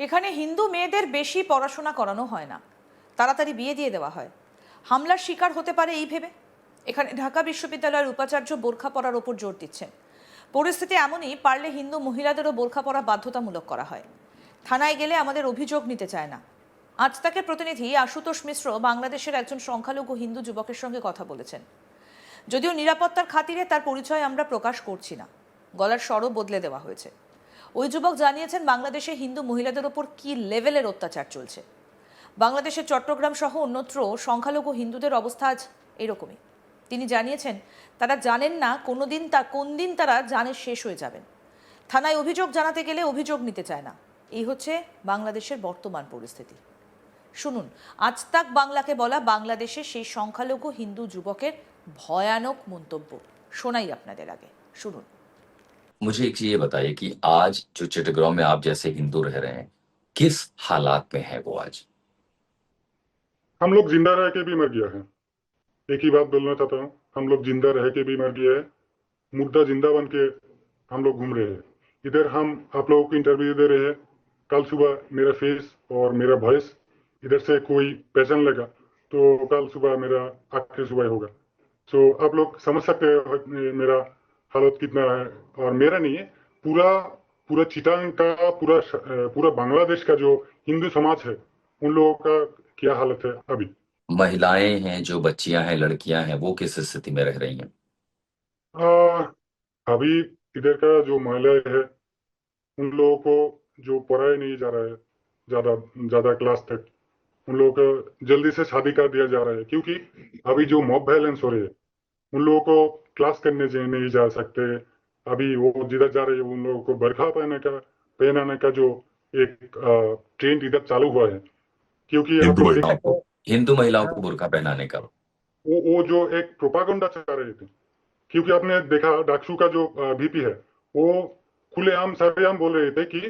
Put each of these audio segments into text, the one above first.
এখানে হিন্দু মেয়েদের বেশি পড়াশোনা করানো হয় না, তাড়াতাড়ি বিয়ে দিয়ে দেওয়া হয়। হামলার শিকার হতে পারে এই ভেবে এখানে ঢাকা বিশ্ববিদ্যালয়ের উপাচার্য বোরখা পরার ওপর জোর দিচ্ছেন। পরিস্থিতি এমনই, পারলে হিন্দু মহিলাদেরও বোরখা পরা বাধ্যতামূলক করা হয়। থানায় গেলে আমাদের অভিযোগ নিতে চায় না। আজ তাকের প্রতিনিধি আশুতোষ মিশ্র বাংলাদেশের একজন সংখ্যালঘু হিন্দু যুবকের সঙ্গে কথা বলেছেন। যদিও নিরাপত্তার খাতিরে তার পরিচয় আমরা প্রকাশ করছি না, গলার স্বরও বদলে দেওয়া হয়েছে। ওই যুবক জানিয়েছেন বাংলাদেশে হিন্দু মহিলাদের ওপর কি লেভেলের অত্যাচার চলছে। বাংলাদেশের চট্টগ্রাম সহ অন্যত্র সংখ্যালঘু হিন্দুদের অবস্থা আজ এরকমই। তিনি জানিয়েছেন তারা জানেন না কোন দিন তারা জানে শেষ হয়ে যাবেন। থানায় অভিযোগ জানাতে গেলে অভিযোগ নিতে চায় না। এই হচ্ছে বাংলাদেশের বর্তমান পরিস্থিতি। শুনুন আজ তাক বাংলাকে বলা বাংলাদেশের সেই সংখ্যালঘু হিন্দু যুবকের ভয়ানক মন্তব্য। শোনাই আপনাদের আগে, শুনুন। मुझे एक ये बताइए कि आज जो चिटगांव में आप जैसे हिंदू रह रहे हैं, किस हालात में है वो आज? हम लोग जिंदा रह के भी मर गया है। एक ही बात बोलना चाहता हूँ, हम लोग जिंदा रह के भी मर गया है, मुर्दा जिंदा बन के हम लोग घूम रहे हैं। इधर हम आप लोगों को इंटरव्यू दे रहे हैं, कल सुबह मेरा फेस और मेरा वॉइस इधर से कोई पहचान लेगा तो कल सुबह मेरा आखिरी सुबह होगा। सो आप लोग समझ सकते हैं मेरा हालत कितना है, और मेरा नहीं है, पूरा चिटांग का पूरा बांग्लादेश का जो हिंदू समाज है उन लोगों का क्या हालत है अभी। महिलाएं हैं, जो बच्चियां हैं, लड़कियां हैं, वो किस स्थिति में रह रही हैं? अभी इधर का जो महिलाएं है उन लोगों को जो पढ़ाया नहीं जा रहा है ज्यादा ज्यादा क्लास तक, उन लोगों को जल्दी से शादी कर दिया जा रहा है, क्योंकि अभी जो मॉब वायलेंस हो रही है उन लोगों को क्लास करने नहीं जा सकते। अभी वो जिधर जा रहे हैं उन लोगों को बरखा पहनाने का जो एक ट्रेंड इधर चालू हुआ है, क्योंकि आप लोग हिंदू महिलाओं को बुर्का पहनाने का वो जो एक प्रोपागेंडा चला रहे थे, क्योंकि आपने देखा डाकसू का जो वीपी है वो खुलेआम सरेआम बोल रहे थे कि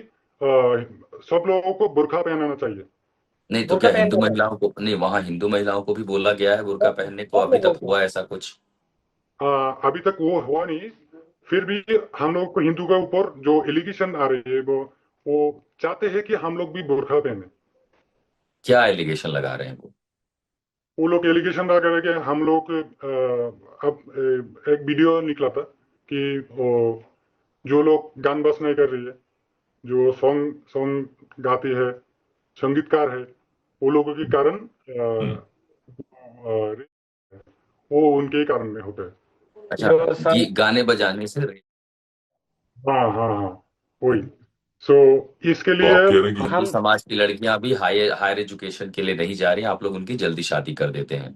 सब लोगों को बुर्का पहनाना चाहिए। नहीं तो क्या हिंदू महिलाओं को नहीं, वहाँ हिंदू महिलाओं को भी बोला गया है बुर्का पहनने को? अभी तक हुआ ऐसा कुछ? अभी तक वो हुआ नहीं, फिर भी हम लोग को हिंदू के ऊपर जो एलिगेशन आ रही है वो चाहते हैं कि हम लोग भी बुर्का पहने। क्या एलिगेशन लगा रहे हैं वो लोग एलिगेशन लगा रहे हैं कि हम लोग अब एक वीडियो निकला था कि जो लोग गान बजना कर रही है, जो सॉन्ग गाती है, संगीतकार है, वो लोगों के कारण वो उनके कारण में होता है। अच्छा, ये गाने बजाने से? हाँ वही। सो इसके लिए हम समाज की लड़कियां भी हायर एजुकेशन के लिए नहीं जा रही, आप लोग उनकी जल्दी शादी कर देते हैं।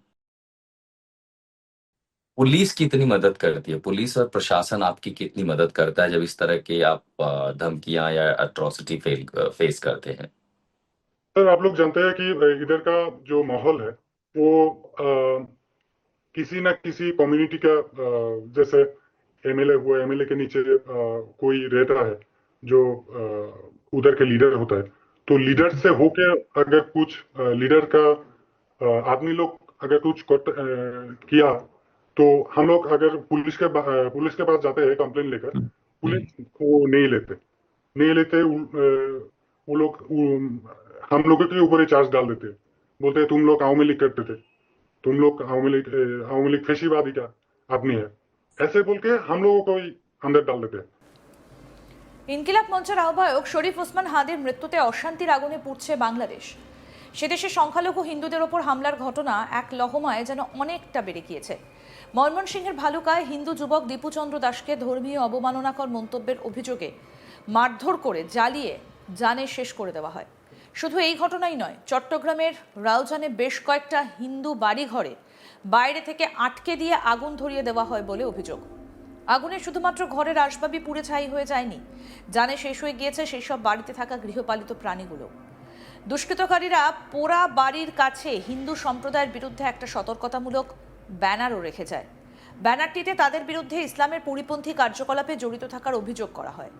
पुलिस कितनी मदद करती है? पुलिस और प्रशासन आपकी कितनी मदद करता है जब इस तरह के आप धमकियां या अट्रॉसिटी फेस करते हैं? सर आप लोग जानते हैं कि इधर का जो माहौल है वो किसी ना किसी कम्युनिटी का, जैसे एमएलए हुआ, एमएलए के नीचे कोई रहता है जो उधर के लीडर होता है, तो लीडर से होके अगर कुछ लीडर का आदमी लोग अगर कुछ किया तो हम लोग अगर पुलिस के पास जाते हैं कंप्लेन लेकर, पुलिस वो नहीं लेते वो लोग हम लोगों के ऊपर ही चार्ज डाल देते, बोलते हैं तुम लोग आवामी लीग करते थे, तुम लोग आवामी लीग फैशीवादी का आदमी है, ऐसे बोल के हम लोगों को ही अंदर डाल देते हैं। ইনকিলাব মঞ্চের আহ্বায়ক শরীফ ওসমান হাদির মৃত্যুতে অশান্তির আগুনে পুড়ছে বাংলাদেশ। সে দেশে সংখ্যালঘু হিন্দুদের ওপর হামলার ঘটনা এক লহমায় যেন অনেকটা বেড়ে গিয়েছে। ময়মনসিংহের ভালুকায় হিন্দু যুবক দীপুচন্দ্র দাসকে ধর্মীয় অবমাননাকর মন্তব্যের অভিযোগে মারধর করে জ্বালিয়ে জানে শেষ করে দেওয়া হয়। শুধু এই ঘটনাই নয়, চট্টগ্রামের রাউজানে বেশ কয়েকটা হিন্দু বাড়িঘরে বাইরে থেকে আটকে দিয়ে আগুন ধরিয়ে দেওয়া হয় বলে অভিযোগ। আগুনে শুধুমাত্র ঘরের আসবাবই পুড়ে ছাই হয়ে যায়নি, জানে শেষ হয়ে গিয়েছে সেই সব বাড়িতে থাকা গৃহপালিত প্রাণীগুলো। দুষ্কৃতকারীরা পোড়া বাড়ির কাছে হিন্দু সম্প্রদায়ের বিরুদ্ধে একটা সতর্কতামূলক ব্যানারও রেখে যায়। ব্যানারটিতে তাদের বিরুদ্ধে ইসলামের পরিপন্থী কার্যকলাপে জড়িত থাকার অভিযোগ করা হয়।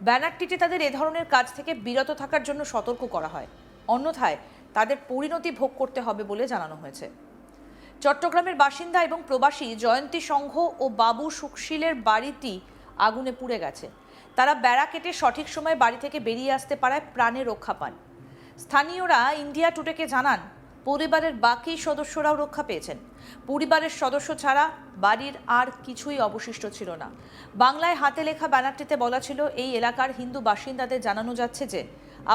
ব্যানারটিতে তাদের এ ধরনের কাজ থেকে বিরত থাকার জন্য সতর্ক করা হয়, অন্যথায় তাদের পরিণতি ভোগ করতে হবে বলে জানানো হয়েছে। চট্টগ্রামের বাসিন্দা এবং প্রবাসী জয়ন্তী সংঘ ও বাবু সুকশীলের বাড়িটি আগুনে পুড়ে গেছে। তারা বেড়া কেটে সঠিক সময়ে বাড়ি থেকে বেরিয়ে আসতে পারায় প্রাণে রক্ষা পান। স্থানীয়রা ইন্ডিয়া টুডেকে জানান, পরিবারের বাকি সদস্যরাও রক্ষা পেয়েছেন। পরিবারের সদস্য ছাড়া বাড়ির আর কিছুই অবশিষ্ট ছিল না। বাংলায় হাতে লেখা ব্যানারটিতে বলা ছিল, এই এলাকার হিন্দু বাসিন্দাদের জানানো যাচ্ছে যে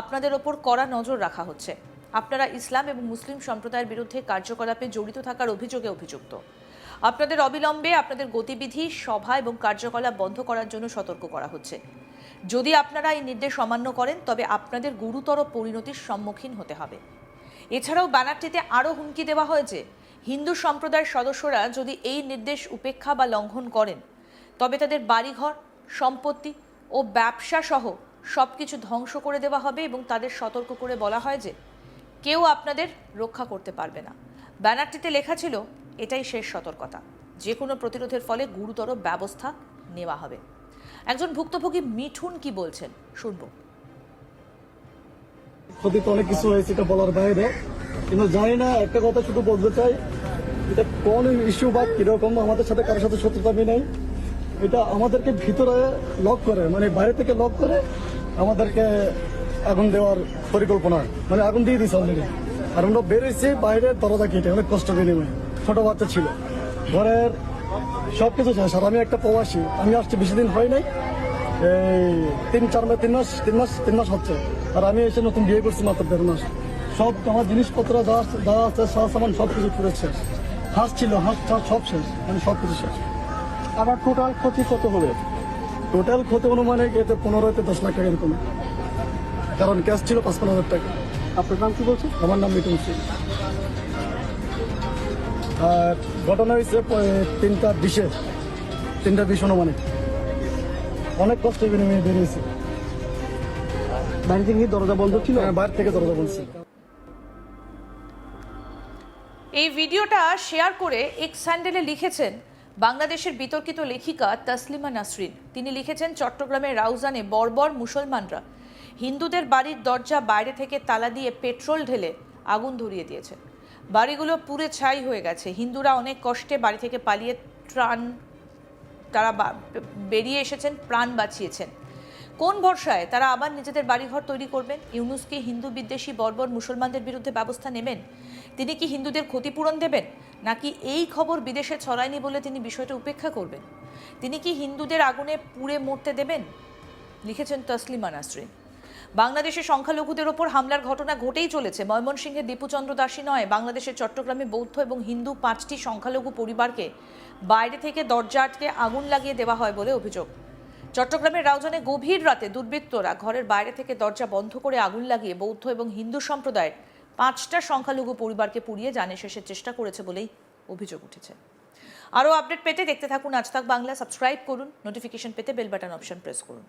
আপনাদের ওপর কড়া নজর রাখা হচ্ছে। আপনারা ইসলাম এবং মুসলিম সম্প্রদায়ের বিরুদ্ধে কার্যকলাপে জড়িত থাকার অভিযোগে অভিযুক্ত। আপনাদের অবিলম্বে আপনাদের গতিবিধি, সভা এবং কার্যকলাপ বন্ধ করার জন্য সতর্ক করা হচ্ছে। যদি আপনারা এই নির্দেশ অমান্য করেন তবে আপনাদের গুরুতর পরিণতির সম্মুখীন হতে হবে। এছাড়াও ব্যানারটিতে আরও হুমকি দেওয়া হয়েছে, হিন্দু সম্প্রদায়ের সদস্যরা যদি এই নির্দেশ উপেক্ষা বা লঙ্ঘন করেন তবে তাদের বাড়িঘর, সম্পত্তি ও ব্যবসা সহ সবকিছু ধ্বংস করে দেওয়া হবে এবং তাদের সতর্ক করে বলা হয় যে কেউ আপনাদের রক্ষা করতে পারবে না। ব্যানারটিতে লেখা ছিল, এটাই শেষ সতর্কতা, যে কোনো প্রতিরোধের ফলে গুরুতর ব্যবস্থা নেওয়া হবে। একজন ভুক্তভোগী মিঠুন কি বলছেন শুনবো। ক্ষতি তো অনেক কিছু হয়েছে, এটা বলার বাইরে, কিন্তু জানি না, একটা কথা শুধু বলতে চাই, এটা কোন ইস্যু বা কিরকম, আমাদের সাথে কারোর সাথে শত্রুতা নেই। এটা আমাদেরকে ভিতরে লক করে, মানে বাইরে থেকে লক করে আমাদেরকে আগুন দেওয়ার পরিকল্পনা, মানে আগুন দিয়ে দিয়েছে অলরেডি। আর আমরা বেরোইছি বাইরে দরজা কেটে, অনেক কষ্ট বিনিময়ে। ছোট বাচ্চা ছিল, ঘরের সবকিছু শেষ। আর আমি একটা প্রবাসী, আমি আসছি বেশি দিন হয় নাই, এই 3 মাস হচ্ছে। আর আমি এসে নতুন বিয়ে করছি মাত্র 1.5 মাস। সব আমার জিনিসপত্র যা আছে, সামান সব কিছু পুরো শেষ। হাঁস ছিল, হাঁস সব শেষ, মানে সব কিছু শেষ। আবার টোটাল ক্ষতি কত হবে? টোটাল ক্ষতি অনুমানে এতে 15-10 লাখ টাকা এরকম, কারণ ক্যাশ ছিল 55,000 টাকা। আপনার নাম কি বলছেন? আমার নাম মিঠুন সিং। আর ঘটনা হয়েছে 3:20 অনুমানে। অনেক কষ্ট বিনিময়ে বেরিয়েছি। বাইরে থেকে কি দরজা বন্ধ ছিল? বাইরে থেকে দরজা বন্ধ ছিল। এই ভিডিওটা শেয়ার করে এক্স হ্যান্ডেলে লিখেছেন বাংলাদেশের বিতর্কিত লেখিকা তসলিমা নাসরিন। তিনি লিখেছেন, চট্টগ্রামের রাউজানে বর্বর মুসলমানরা হিন্দুদের বাড়ির দরজা বাইরে থেকে তালা দিয়ে পেট্রোল ঢেলে আগুন ধরিয়ে দিয়েছে। বাড়িগুলো পুড়ে ছাই হয়ে গেছে। হিন্দুরা অনেক কষ্টে বাড়ি থেকে পালিয়ে তারা বেরিয়ে এসেছেন, প্রাণ বাঁচিয়েছেন। কোন ভরসায় তারা আবার নিজেদের বাড়িঘর তৈরি করবেন? ইউনূস কি হিন্দু বিদ্বেষী বর্বর মুসলমানদের বিরুদ্ধে ব্যবস্থা নেবেন? তিনি কি হিন্দুদের ক্ষতিপূরণ দেবেন, নাকি এই খবর বিদেশে ছড়ায়নি বলে তিনি বিষয়টা উপেক্ষা করবেন? তিনি কি হিন্দুদের আগুনে পুড়ে মরতে দেবেন? লিখেছেন তসলিমা নাসরিন। বাংলাদেশের সংখ্যালঘুদের ওপর হামলার ঘটনা ঘটেই চলেছে। ময়মনসিংহের দীপুচন্দ্র দাসী নয়, বাংলাদেশের চট্টগ্রামে বৌদ্ধ এবং হিন্দু 5টি সংখ্যালঘু পরিবারকে বাইরে থেকে দরজা আটকে আগুন লাগিয়ে দেওয়া হয় বলে অভিযোগ। চট্টগ্রামের রাউজানে গভীর রাতে দুর্বৃত্তরা ঘরের বাইরে থেকে দরজা বন্ধ করে আগুন লাগিয়ে বৌদ্ধ এবং হিন্দু সম্প্রদায়ের 5টা সংখ্যালঘু পরিবারকে পুড়িয়ে জানে শেষের চেষ্টা করেছে বলেই অভিযোগ উঠেছে। আরও আপডেট পেতে দেখতে থাকুন আজ তাক বাংলা। সাবস্ক্রাইব করুন, নোটিফিকেশন পেতে বেল বাটন অপশন প্রেস করুন।